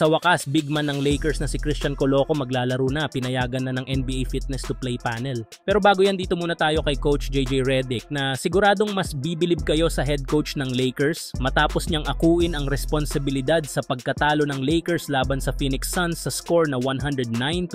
Sa wakas, big man ng Lakers na si Christian Coloco maglalaro na, pinayagan na ng NBA Fitness to Play panel. Pero bago yan, dito muna tayo kay Coach JJ Redick na siguradong mas bibilib kayo sa head coach ng Lakers matapos niyang akuin ang responsibilidad sa pagkatalo ng Lakers laban sa Phoenix Suns sa score na 109-105.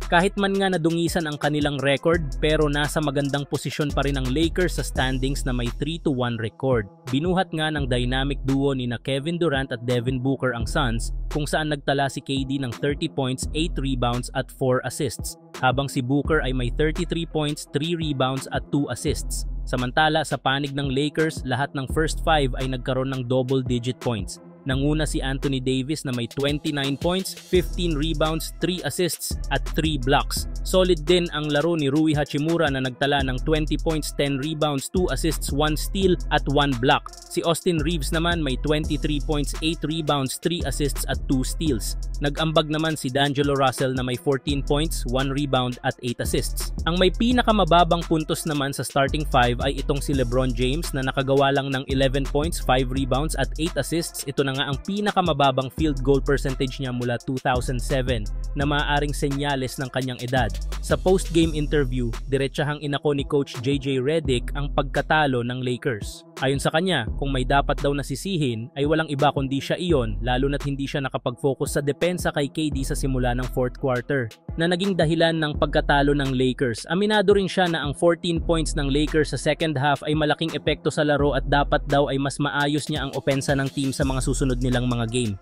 Kahit man nga nadungisan ang kanilang record, pero nasa magandang posisyon pa rin ang Lakers sa standings na may 3-1 record. Binuhat nga ng dynamic duo ni na Kevin Durant at Devin Booker ang Suns, kung saan nagtala si KD ng 30 points, 8 rebounds at 4 assists, habang si Booker ay may 33 points, 3 rebounds at 2 assists. Samantala sa panig ng Lakers, lahat ng first 5 ay nagkaroon ng double-digit points. Nanguna si Anthony Davis na may 29 points, 15 rebounds, 3 assists at 3 blocks. Solid din ang laro ni Rui Hachimura na nagtala ng 20 points, 10 rebounds, 2 assists, 1 steal at 1 block. Si Austin Reeves naman may 23 points, 8 rebounds, 3 assists at 2 steals. Nag-ambag naman si D'Angelo Russell na may 14 points, 1 rebound at 8 assists. Ang may pinakamababang puntos naman sa starting 5 ay itong si LeBron James na nakagawa lang ng 11 points, 5 rebounds at 8 assists. Ito na nga ang pinakamababang field goal percentage niya mula 2007 na maaaring senyales ng kanyang edad. Sa post-game interview, diretsahang inako ni Coach JJ Redick ang pagkatalo ng Lakers. Ayon sa kanya, kung may dapat daw nasisihin ay walang iba kundi siya iyon, lalo na't hindi siya nakapag-focus sa depensa kay KD sa simula ng fourth quarter na naging dahilan ng pagkatalo ng Lakers. Aminado rin siya na ang 14 points ng Lakers sa second half ay malaking epekto sa laro at dapat daw ay mas maayos niya ang opensa ng team sa mga susunod nilang mga game.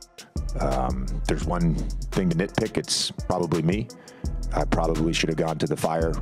There's one thing to nitpick, it's probably me. I probably should have gone to the fire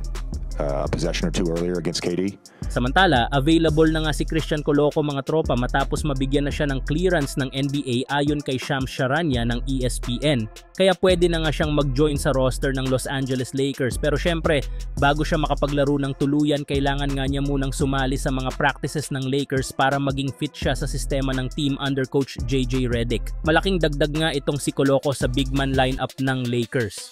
a possession or two earlier against KD. Samantala, available na nga si Christian Coloco mga tropa matapos mabigyan na siya ng clearance ng NBA ayon kay Shams Charania ng ESPN. Kaya pwede na nga siyang mag-join sa roster ng Los Angeles Lakers. Pero syempre, bago siya makapaglaro ng tuluyan, kailangan nga niya munang sumali sa mga practices ng Lakers para maging fit siya sa sistema ng team under Coach JJ Redick. Malaking dagdag nga itong si Coloco sa big man lineup ng Lakers.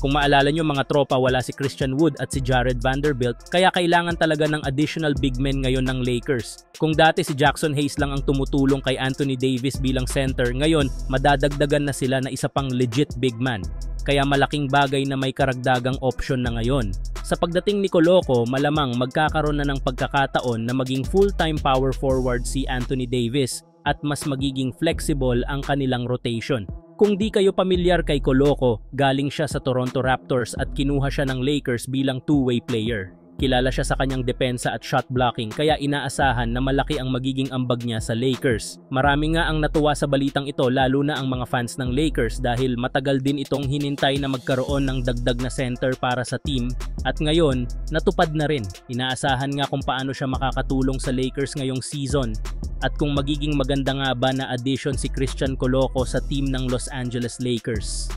Kung maalala nyo mga tropa, wala si Christian Wood at si Jared Vanderbilt, kaya kailangan talaga ng additional big men ngayon ng Lakers. Kung dati si Jackson Hayes lang ang tumutulong kay Anthony Davis bilang center, ngayon madadagdagan na sila na isa pang legit big man. Kaya malaking bagay na may karagdagang option na ngayon. Sa pagdating ni Coloco, malamang magkakaroon na ng pagkakataon na maging full-time power forward si Anthony Davis at mas magiging flexible ang kanilang rotation. Kung di kayo pamilyar kay Coloco, galing siya sa Toronto Raptors at kinuha siya ng Lakers bilang two-way player. Kilala siya sa kanyang depensa at shot blocking kaya inaasahan na malaki ang magiging ambag niya sa Lakers. Marami nga ang natuwa sa balitang ito lalo na ang mga fans ng Lakers dahil matagal din itong hinintay na magkaroon ng dagdag na center para sa team at ngayon natupad na rin. Inaasahan nga kung paano siya makakatulong sa Lakers ngayong season at kung magiging maganda nga ba na addition si Christian Coloco sa team ng Los Angeles Lakers.